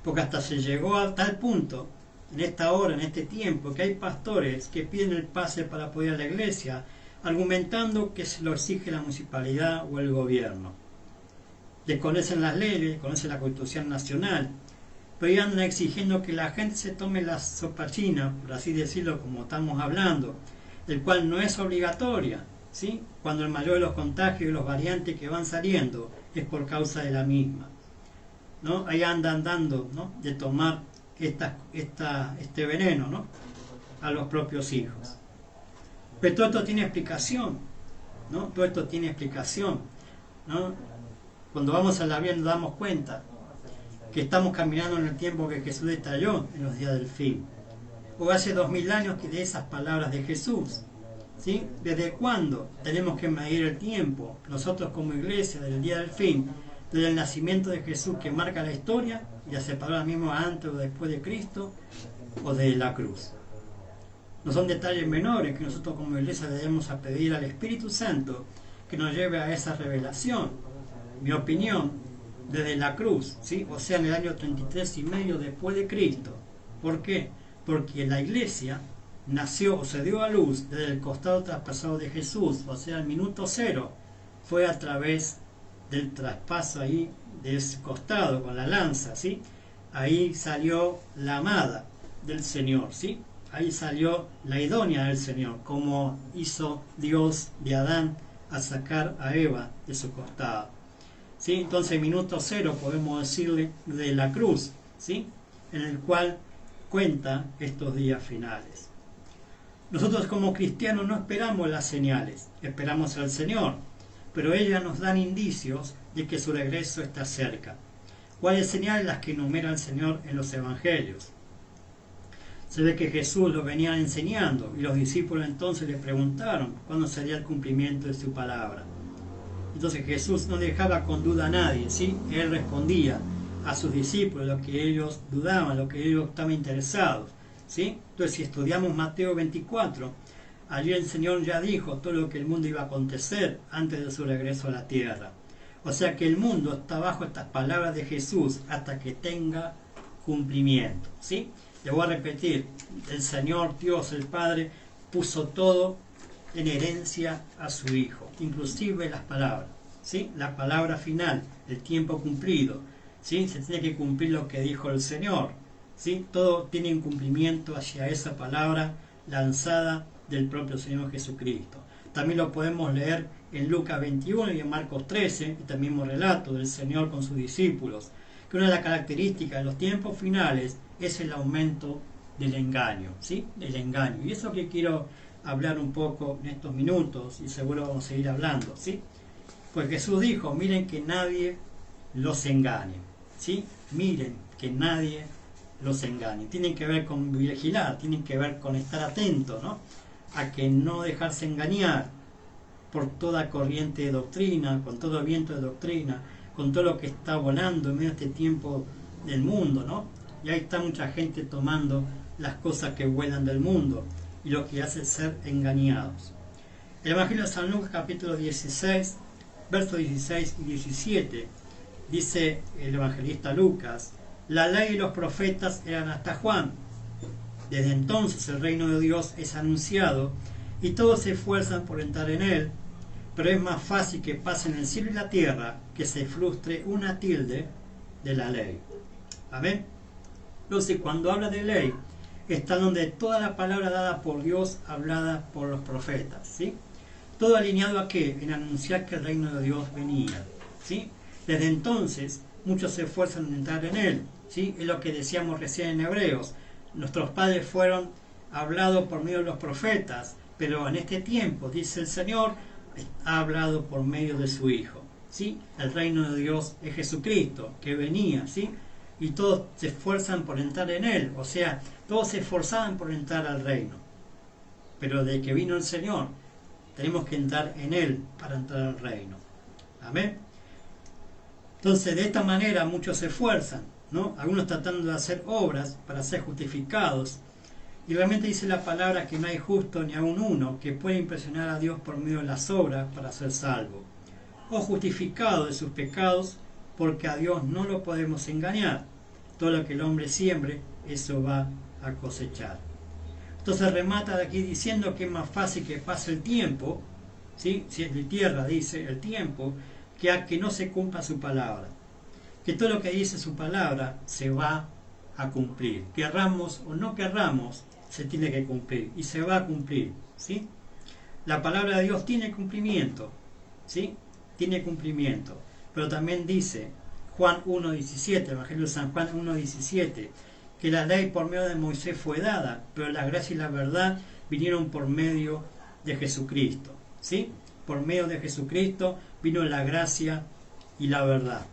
porque hasta se llegó a tal punto, en esta hora, en este tiempo, que hay pastores que piden el pase para poder ir a la iglesia, argumentando que se lo exige la municipalidad o el gobierno. Desconocen las leyes, conocen la Constitución Nacional, pero ya andan exigiendo que la gente se tome la sopa china, por así decirlo, como estamos hablando, el cual no es obligatoria, ¿sí?, cuando el mayor de los contagios y los variantes que van saliendo es por causa de la misma, ¿no? Ahí andan dando, ¿no?, de tomar este veneno, ¿no?, a los propios hijos. Pero todo esto tiene explicación, ¿no? Todo esto tiene explicación, ¿no? Cuando vamos a la vida nos damos cuenta que estamos caminando en el tiempo que Jesús detalló en los días del fin. O hace 2000 años que de esas palabras de Jesús, ¿sí? ¿Desde cuándo tenemos que medir el tiempo? Nosotros como iglesia, del día del fin, desde el nacimiento de Jesús que marca la historia, y la separó ahora mismo antes o después de Cristo, o de la cruz. No son detalles menores que nosotros como iglesia debemos a pedir al Espíritu Santo que nos lleve a esa revelación. Mi opinión, desde la cruz, ¿sí?, o sea, en el año 33 y medio después de Cristo. ¿Por qué? Porque la iglesia nació o se dio a luz desde el costado traspasado de Jesús, o sea, el minuto cero, fue a través del traspaso ahí de ese costado con la lanza, ¿sí? Ahí salió la amada del Señor, ¿sí? Ahí salió la idónea del Señor, como hizo Dios de Adán al sacar a Eva de su costado. ¿Sí? Entonces, minuto cero, podemos decirle, de la cruz, ¿sí?, en el cual cuenta estos días finales. Nosotros como cristianos no esperamos las señales, esperamos al Señor, pero ellas nos dan indicios de que su regreso está cerca. ¿Cuáles señales? Las que enumera el Señor en los evangelios. Se ve que Jesús lo venía enseñando y los discípulos entonces le preguntaron cuándo sería el cumplimiento de su palabra. Entonces Jesús no dejaba con duda a nadie, ¿sí? Él respondía a sus discípulos lo que ellos dudaban, lo que ellos estaban interesados, ¿sí? Entonces, si estudiamos Mateo 24, allí el Señor ya dijo todo lo que el mundo iba a acontecer antes de su regreso a la tierra. O sea que el mundo está bajo estas palabras de Jesús hasta que tenga cumplimiento, ¿sí? Le voy a repetir, el Señor Dios, el Padre, puso todo en herencia a su Hijo, inclusive las palabras, ¿sí? La palabra final, el tiempo cumplido, ¿sí? Se tiene que cumplir lo que dijo el Señor, ¿sí? Todo tiene un cumplimiento hacia esa palabra lanzada del propio Señor Jesucristo. También lo podemos leer en Lucas 21 y en Marcos 13, este mismo relato del Señor con sus discípulos, que una de las características de los tiempos finales es el aumento del engaño, ¿sí? Del engaño. Y eso que quiero hablar un poco en estos minutos, y seguro vamos a seguir hablando, ¿sí? Pues Jesús dijo, miren que nadie los engañe, ¿sí? Miren que nadie los engañe. Tienen que ver con vigilar, tienen que ver con estar atentos, ¿no? A que no dejarse engañar por toda corriente de doctrina, con todo viento de doctrina, con todo lo que está volando en medio de este tiempo del mundo, ¿no? Y ahí está mucha gente tomando las cosas que vuelan del mundo y lo que hace es ser engañados. El Evangelio de San Lucas, capítulo 16, versos 16 y 17, dice el evangelista Lucas, la ley y los profetas eran hasta Juan. Desde entonces el reino de Dios es anunciado y todos se esfuerzan por entrar en él, pero es más fácil que pasen el cielo y la tierra que se frustre una tilde de la ley. ¿Amén? Entonces, cuando habla de ley, está donde toda la palabra dada por Dios, hablada por los profetas, ¿sí? Todo alineado a qué? En anunciar que el reino de Dios venía, ¿sí? Desde entonces, muchos se esfuerzan en entrar en él, ¿sí? Es lo que decíamos recién en Hebreos. Nuestros padres fueron hablados por medio de los profetas, pero en este tiempo, dice el Señor, ha hablado por medio de su Hijo, ¿sí? El reino de Dios es Jesucristo, que venía, ¿sí? Y todos se esfuerzan por entrar en él, o sea, todos se esforzaban por entrar al reino. Pero de que vino el Señor, tenemos que entrar en él para entrar al reino. Amén. Entonces, de esta manera muchos se esfuerzan, ¿no? Algunos tratando de hacer obras para ser justificados. Y realmente dice la palabra que no hay justo ni aun uno que pueda impresionar a Dios por medio de las obras para ser salvo. O justificado de sus pecados, porque a Dios no lo podemos engañar. Todo lo que el hombre siembre, eso va a cosechar. Entonces remata de aquí diciendo que es más fácil que pase el tiempo, ¿sí? Si es de tierra, dice el tiempo, que a que no se cumpla su palabra. Que todo lo que dice su palabra se va a cumplir. Querramos o no querramos, se tiene que cumplir. Y se va a cumplir, ¿sí? La palabra de Dios tiene cumplimiento, ¿sí? Tiene cumplimiento. Pero también dice Juan 1.17, Evangelio de San Juan 1.17, que la ley por medio de Moisés fue dada, pero la gracia y la verdad vinieron por medio de Jesucristo, ¿sí? Por medio de Jesucristo vino la gracia y la verdad.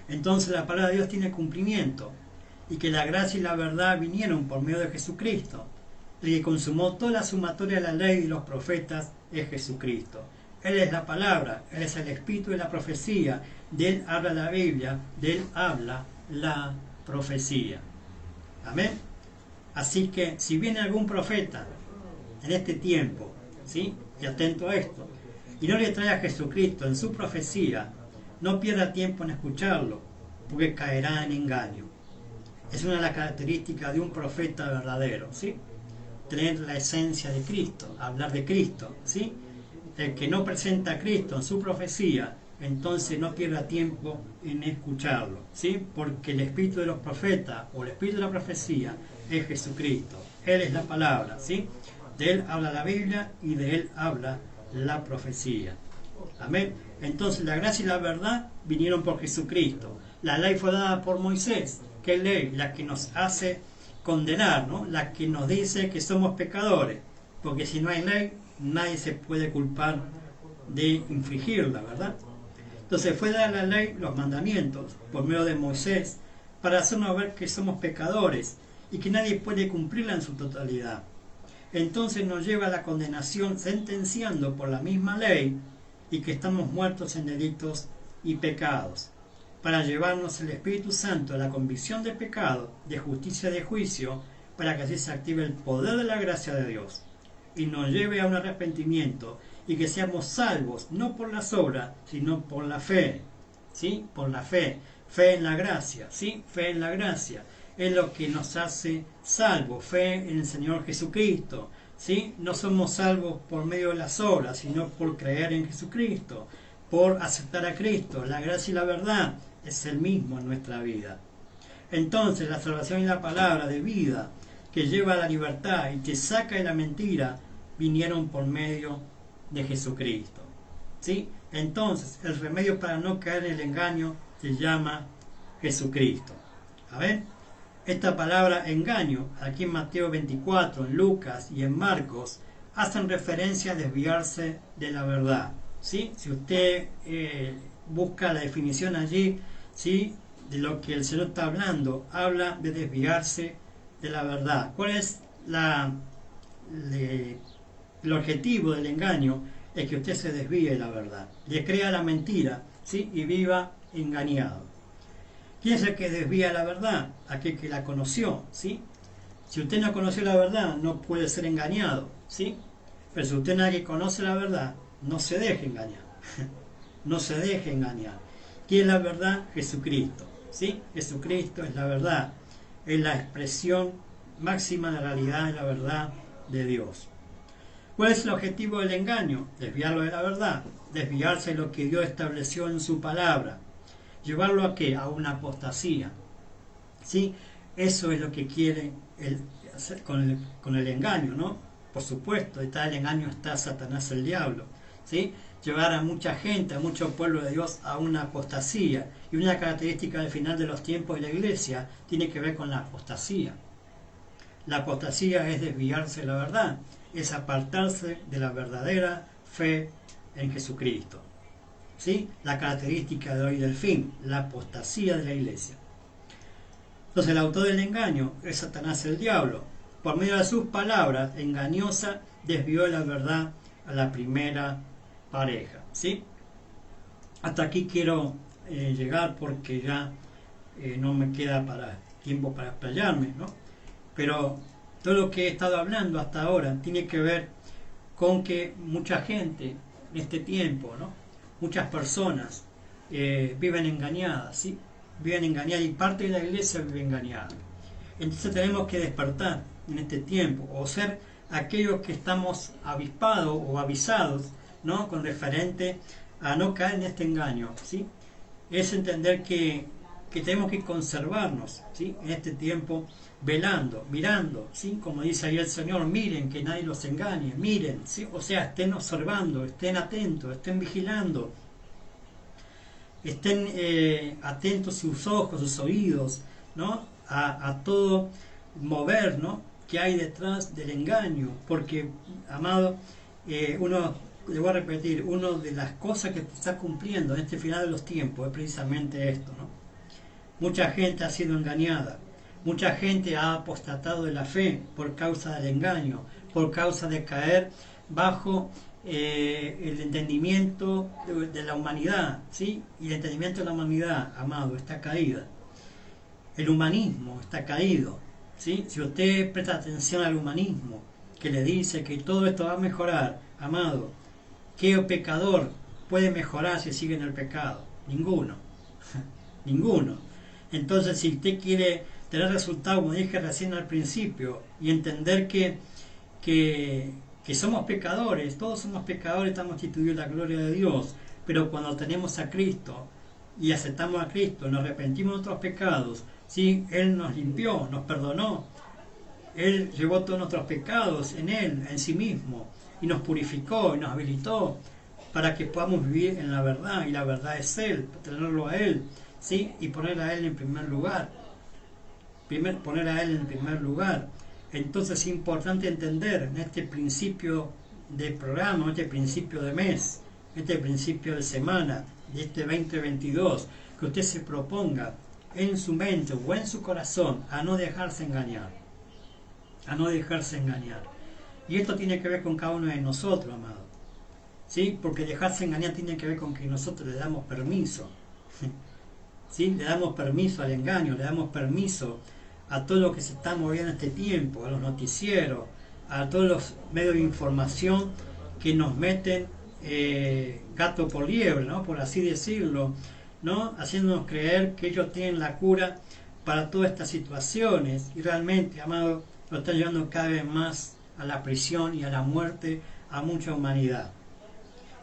Entonces la palabra de Dios tiene cumplimiento, y que la gracia y la verdad vinieron por medio de Jesucristo. El que consumó toda la sumatoria de la ley y los profetas es Jesucristo. Él es la palabra, Él es el espíritu de la profecía, de Él habla la Biblia, de Él habla la profecía. Amén. Así que si viene algún profeta en este tiempo, ¿sí? Y atento a esto, y no le trae a Jesucristo en su profecía, no pierda tiempo en escucharlo, porque caerá en engaño. Es una de las características de un profeta verdadero, ¿sí? Tener la esencia de Cristo, hablar de Cristo, ¿sí? El que no presenta a Cristo en su profecía, entonces no pierda tiempo en escucharlo, ¿sí? Porque el espíritu de los profetas o el espíritu de la profecía es Jesucristo. Él es la palabra, ¿sí? De Él habla la Biblia y de Él habla la profecía. Amén. Entonces la gracia y la verdad vinieron por Jesucristo. La ley fue dada por Moisés. ¿Qué ley? La que nos hace condenar, ¿no? La que nos dice que somos pecadores. Porque si no hay ley, nadie se puede culpar de infringirla, ¿verdad? Entonces fue dada la ley, los mandamientos, por medio de Moisés, para hacernos ver que somos pecadores y que nadie puede cumplirla en su totalidad. Entonces nos lleva a la condenación sentenciando por la misma ley y que estamos muertos en delitos y pecados, para llevarnos el Espíritu Santo a la convicción de pecado, de justicia y de juicio, para que así se active el poder de la gracia de Dios y nos lleve a un arrepentimiento y que seamos salvos, no por las obras, sino por la fe, ¿sí? Por la fe, fe en la gracia, ¿sí? Fe en la gracia, es lo que nos hace salvos, fe en el Señor Jesucristo, ¿sí? No somos salvos por medio de las obras, sino por creer en Jesucristo, por aceptar a Cristo. La gracia y la verdad es el mismo en nuestra vida. Entonces la salvación y la palabra de vida que lleva a la libertad y que saca de la mentira vinieron por medio de Jesucristo. ¿Sí? Entonces, el remedio para no caer en el engaño se llama Jesucristo. A ver, esta palabra engaño, aquí en Mateo 24, en Lucas y en Marcos, hacen referencia a desviarse de la verdad. ¿Sí? Si usted busca la definición allí, ¿sí?, de lo que el Señor está hablando, habla de desviarse de la verdad. ¿Cuál es el objetivo del engaño? Es que usted se desvíe de la verdad, le crea la mentira, ¿sí?, y viva engañado. ¿Quién es el que desvía la verdad? Aquel que la conoció, ¿sí? Si usted no conoció la verdad, no puede ser engañado, ¿sí? Pero si usted nadie conoce la verdad, no se deje engañar. No se deje engañar. ¿Quién es la verdad? Jesucristo, ¿sí? Jesucristo es la verdad. Es la expresión máxima de la realidad de la verdad de Dios. ¿Cuál es el objetivo del engaño? Desviarlo de la verdad. Desviarse de lo que Dios estableció en su palabra. ¿Llevarlo a qué? A una apostasía. ¿Sí? Eso es lo que quiere hacer con el engaño, ¿no? Por supuesto, detrás del engaño está Satanás, el diablo, ¿sí? Llevar a mucha gente, a mucho pueblo de Dios a una apostasía. Y una característica del final de los tiempos de la iglesia tiene que ver con la apostasía. La apostasía es desviarse de la verdad, es apartarse de la verdadera fe en Jesucristo. ¿Sí? La característica de hoy del fin, la apostasía de la iglesia. Entonces el autor del engaño es Satanás, el diablo. Por medio de sus palabras engañosas desvió de la verdad a la primera pareja. ¿Sí? Hasta aquí quiero llegar porque ya no me queda tiempo para explayarme, ¿no? Pero todo lo que he estado hablando hasta ahora tiene que ver con que mucha gente en este tiempo, ¿no?, muchas personas viven engañadas, ¿sí? Viven engañadas y parte de la iglesia vive engañada. Entonces tenemos que despertar en este tiempo o ser aquellos que estamos avispados o avisados, ¿no?, con referente a no caer en este engaño, ¿sí? Es entender que tenemos que conservarnos, ¿sí?, en este tiempo, velando, mirando, ¿sí?, como dice ahí el Señor, miren que nadie los engañe, miren, ¿sí?, o sea, estén observando, estén atentos, estén vigilando, estén atentos sus ojos, sus oídos, ¿no?, a todo mover, ¿no?, que hay detrás del engaño, porque, amado, le voy a repetir, una de las cosas que está cumpliendo en este final de los tiempos es precisamente esto, ¿no? Mucha gente ha sido engañada, mucha gente ha apostatado de la fe por causa del engaño, por causa de caer bajo el entendimiento de la humanidad, ¿sí? Y el entendimiento de la humanidad, amado, está caída. El humanismo está caído, ¿sí? Si usted presta atención al humanismo, que le dice que todo esto va a mejorar, amado, ¿qué pecador puede mejorar si sigue en el pecado? Ninguno. Ninguno. Entonces, si usted quiere tener resultados, como dije recién al principio, y entender que somos pecadores, todos somos pecadores, estamos instituidos en la gloria de Dios, pero cuando tenemos a Cristo y aceptamos a Cristo, nos arrepentimos de nuestros pecados, ¿sí?, Él nos limpió, nos perdonó, Él llevó todos nuestros pecados en Él, en sí mismo, y nos purificó y nos habilitó para que podamos vivir en la verdad, y la verdad es Él, tenerlo a Él, ¿sí?, y poner a Él en primer lugar. Poner a Él en primer lugar. Entonces es importante entender en este principio de programa, este principio de mes, este principio de semana, de este 2022, que usted se proponga en su mente o en su corazón a no dejarse engañar. A no dejarse engañar. Y esto tiene que ver con cada uno de nosotros, amado. ¿Sí? Porque dejarse engañar tiene que ver con que nosotros le damos permiso. ¿Sí? Le damos permiso al engaño, le damos permiso a todo lo que se está moviendo en este tiempo, a los noticieros, a todos los medios de información que nos meten gato por liebre, ¿no?, por así decirlo, ¿no?, haciéndonos creer que ellos tienen la cura para todas estas situaciones, y realmente, amado, lo están llevando cada vez más a la prisión y a la muerte a mucha humanidad.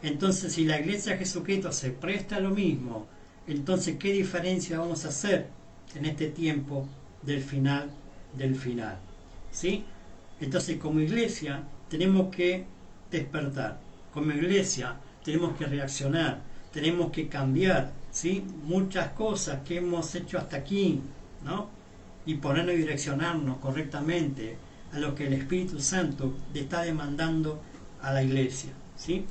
Entonces, si la iglesia de Jesucristo se presta a lo mismo, entonces, ¿qué diferencia vamos a hacer en este tiempo del final del final? ¿Sí? Entonces, como iglesia, tenemos que despertar. Como iglesia tenemos que reaccionar, tenemos que cambiar, ¿sí? Muchas cosas que hemos hecho hasta aquí, ¿no? Y ponernos y direccionarnos correctamente a lo que el Espíritu Santo le está demandando a la iglesia, ¿sí?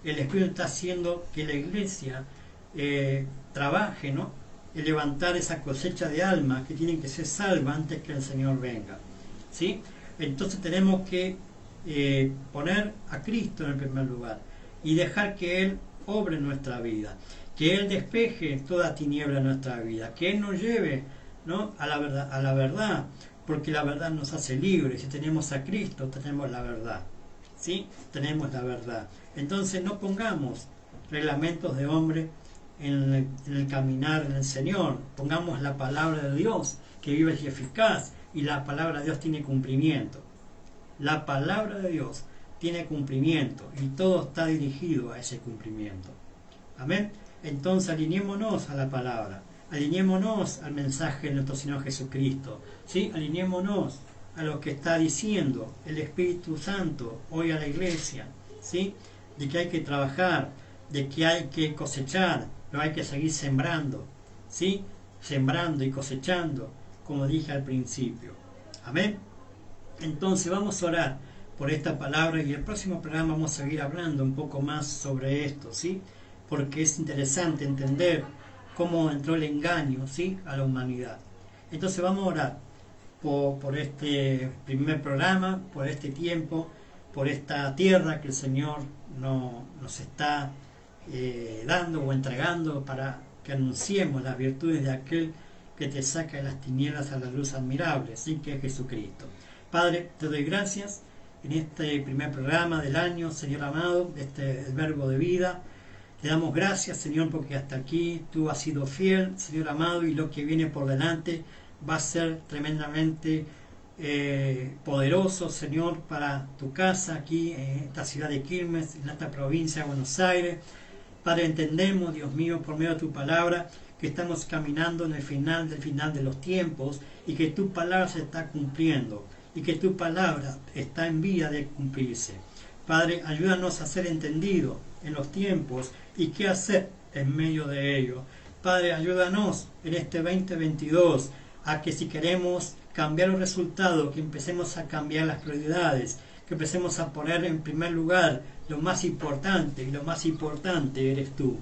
El Espíritu está haciendo que la iglesia trabaje, ¿no? En levantar esa cosecha de almas que tienen que ser salvas antes que el Señor venga, ¿sí? Entonces tenemos que poner a Cristo en el primer lugar y dejar que Él obre en nuestra vida, que Él despeje toda tiniebla en nuestra vida, que Él nos lleve, ¿no? a la verdad, porque la verdad nos hace libres. Si tenemos a Cristo, tenemos la verdad, ¿sí? Tenemos la verdad. Entonces no pongamos reglamentos de hombre en el caminar en el Señor. Pongamos la palabra de Dios, que vive y eficaz, y la palabra de Dios tiene cumplimiento. La palabra de Dios tiene cumplimiento y todo está dirigido a ese cumplimiento. Amén. Entonces alineémonos a la palabra, alineémonos al mensaje de nuestro Señor Jesucristo, ¿sí? Alineémonos a lo que está diciendo el Espíritu Santo hoy a la iglesia, ¿sí? De que hay que trabajar, de que hay que cosechar, pero hay que seguir sembrando, ¿sí? Sembrando y cosechando, como dije al principio. Amén. Entonces vamos a orar por esta palabra y el próximo programa vamos a seguir hablando un poco más sobre esto, ¿sí? Porque es interesante entender cómo entró el engaño, ¿sí? A la humanidad. Entonces vamos a orar por este primer programa, por este tiempo, por esta tierra que el Señor nos está dando o entregando para que anunciemos las virtudes de aquel que te saca de las tinieblas a la luz admirable, ¿sí? Que es Jesucristo. Padre, te doy gracias en este primer programa del año, Señor amado, el verbo de vida. Te damos gracias, Señor, porque hasta aquí tú has sido fiel, Señor amado, y lo que viene por delante va a ser tremendamente poderoso, Señor, para tu casa aquí en esta ciudad de Quilmes, en esta provincia de Buenos Aires. Padre, entendemos, Dios mío, por medio de tu palabra, que estamos caminando en el final de los tiempos y que tu palabra se está cumpliendo y que tu palabra está en vía de cumplirse. Padre, ayúdanos a ser entendidos en los tiempos y qué hacer en medio de ello. Padre, ayúdanos en este 2022 a que si queremos cambiar los resultados, que empecemos a cambiar las prioridades, que empecemos a poner en primer lugar lo más importante, y lo más importante eres tú.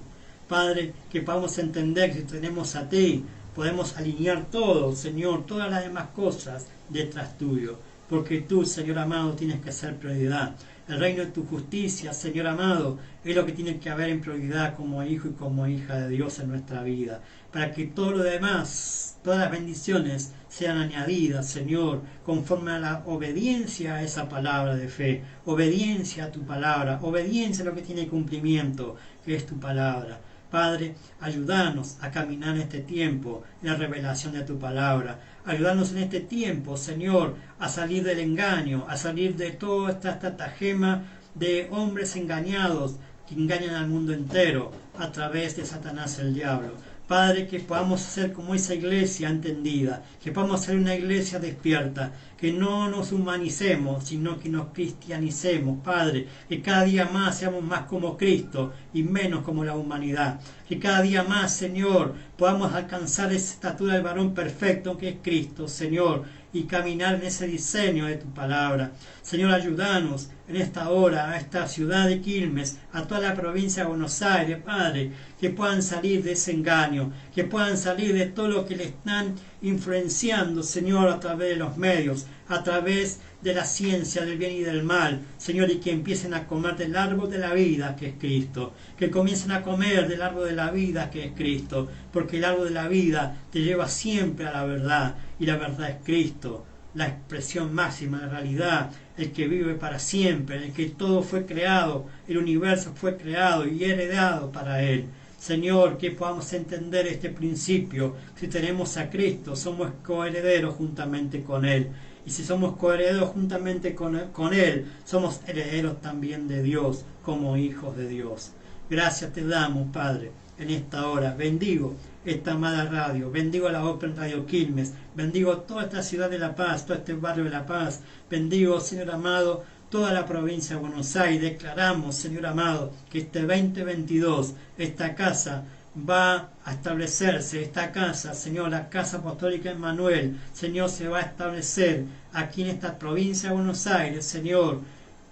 Padre, que podamos entender que si tenemos a ti, podemos alinear todo, Señor, todas las demás cosas detrás tuyo, porque tú, Señor amado, tienes que ser prioridad. El reino de tu justicia, Señor amado, es lo que tiene que haber en prioridad como hijo y como hija de Dios en nuestra vida, para que todo lo demás, todas las bendiciones sean añadidas, Señor, conforme a la obediencia a esa palabra de fe, obediencia a tu palabra, obediencia a lo que tiene cumplimiento, que es tu palabra. Padre, ayúdanos a caminar en este tiempo en la revelación de tu palabra. Ayúdanos en este tiempo, Señor, a salir del engaño, a salir de toda esta estratagema de hombres engañados que engañan al mundo entero a través de Satanás el diablo. Padre, que podamos ser como esa iglesia entendida, que podamos ser una iglesia despierta, que no nos humanicemos, sino que nos cristianicemos, Padre, que cada día más seamos más como Cristo y menos como la humanidad, que cada día más, Señor, podamos alcanzar esa estatura del varón perfecto que es Cristo, Señor, y caminar en ese diseño de tu palabra. Señor, ayúdanos en esta hora, a esta ciudad de Quilmes, a toda la provincia de Buenos Aires, Padre, que puedan salir de ese engaño, que puedan salir de todo lo que le están influenciando, Señor, a través de los medios, a través de la ciencia del bien y del mal, Señor, y que empiecen a comer del árbol de la vida que es Cristo, que comiencen a comer del árbol de la vida que es Cristo, porque el árbol de la vida te lleva siempre a la verdad, y la verdad es Cristo, la expresión máxima de la realidad, el que vive para siempre, el que todo fue creado, el universo fue creado y heredado para Él. Señor, que podamos entender este principio. Si tenemos a Cristo, somos coherederos juntamente con Él. Y si somos coherederos juntamente con Él, somos herederos también de Dios, como hijos de Dios. Gracias te damos, Padre, en esta hora. Bendigo esta amada radio, bendigo la Open Radio Quilmes, bendigo toda esta ciudad de La Paz, todo este barrio de La Paz, bendigo, Señor amado, toda la provincia de Buenos Aires. Declaramos, Señor amado, que este 2022, esta casa va a establecerse, esta casa, Señor, la Casa Apostólica Emmanuel, Señor, se va a establecer aquí en esta provincia de Buenos Aires, Señor,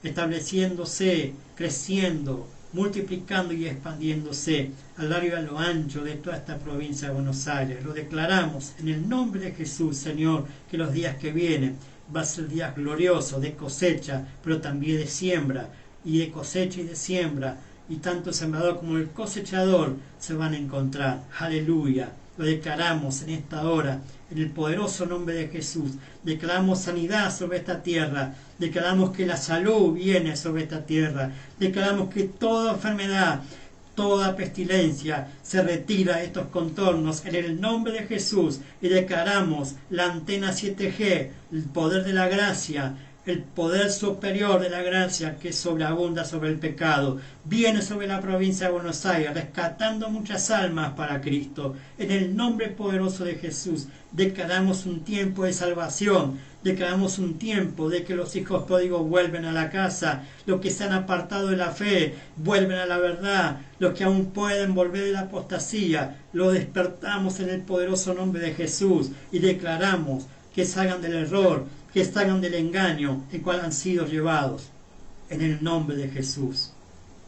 estableciéndose, creciendo, multiplicando y expandiéndose a lo largo y a lo ancho de toda esta provincia de Buenos Aires. Lo declaramos en el nombre de Jesús, Señor, que los días que vienen va a ser días gloriosos de cosecha, pero también de siembra, y de cosecha y de siembra, y tanto el sembrador como el cosechador se van a encontrar. Aleluya. Lo declaramos en esta hora, en el poderoso nombre de Jesús. Declaramos sanidad sobre esta tierra. Declaramos que la salud viene sobre esta tierra. Declaramos que toda enfermedad, toda pestilencia se retira de estos contornos en el nombre de Jesús. Y declaramos la antena 7G, el poder de la gracia, el poder superior de la gracia que sobreabunda sobre el pecado, viene sobre la provincia de Buenos Aires, rescatando muchas almas para Cristo. En el nombre poderoso de Jesús, declaramos un tiempo de salvación, declaramos un tiempo de que los hijos pródigos vuelven a la casa, los que se han apartado de la fe vuelven a la verdad, los que aún pueden volver de la apostasía, lo despertamos en el poderoso nombre de Jesús y declaramos que salgan del error, que salgan del engaño en cual han sido llevados en el nombre de Jesús,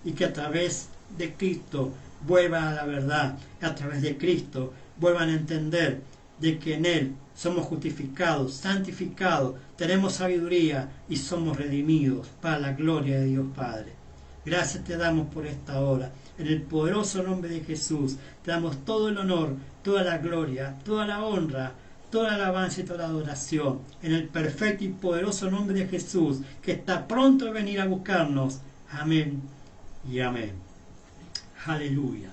y que a través de Cristo vuelvan a la verdad, a través de Cristo vuelvan a entender de que en Él somos justificados, santificados, tenemos sabiduría y somos redimidos para la gloria de Dios Padre. Gracias te damos por esta hora. En el poderoso nombre de Jesús te damos todo el honor, toda la gloria, toda la honra, toda la alabanza y toda la adoración, en el perfecto y poderoso nombre de Jesús, que está pronto a venir a buscarnos. Amén y amén. Aleluya.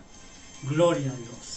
Gloria a Dios.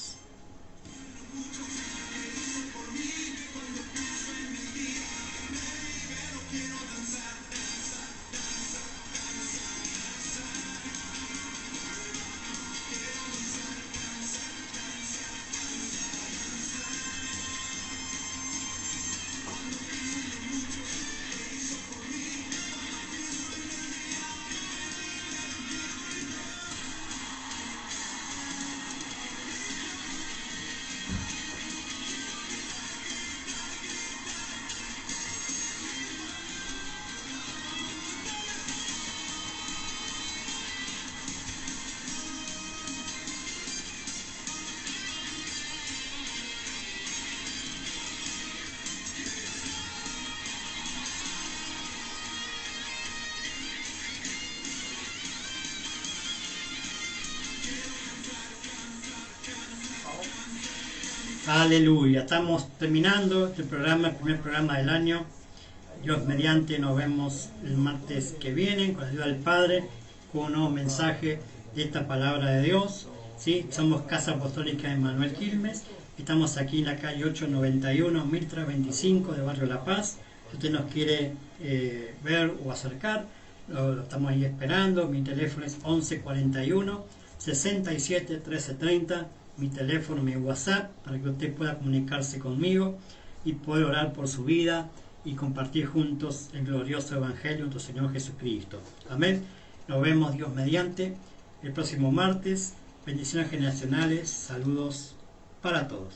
Aleluya, estamos terminando este programa, el primer programa del año. Dios mediante, nos vemos el martes que viene, con la ayuda del Padre, con un nuevo mensaje de esta palabra de Dios. ¿Sí? Somos Casa Apostólica Emmanuel Quilmes, estamos aquí en la calle 891, 1325 de Barrio La Paz. Si usted nos quiere ver o acercar, lo estamos ahí esperando. Mi teléfono es 1141 67 1330. Mi teléfono, mi WhatsApp, para que usted pueda comunicarse conmigo y poder orar por su vida y compartir juntos el glorioso Evangelio de nuestro Señor Jesucristo. Amén. Nos vemos, Dios mediante, el próximo martes. Bendiciones generacionales. Saludos para todos.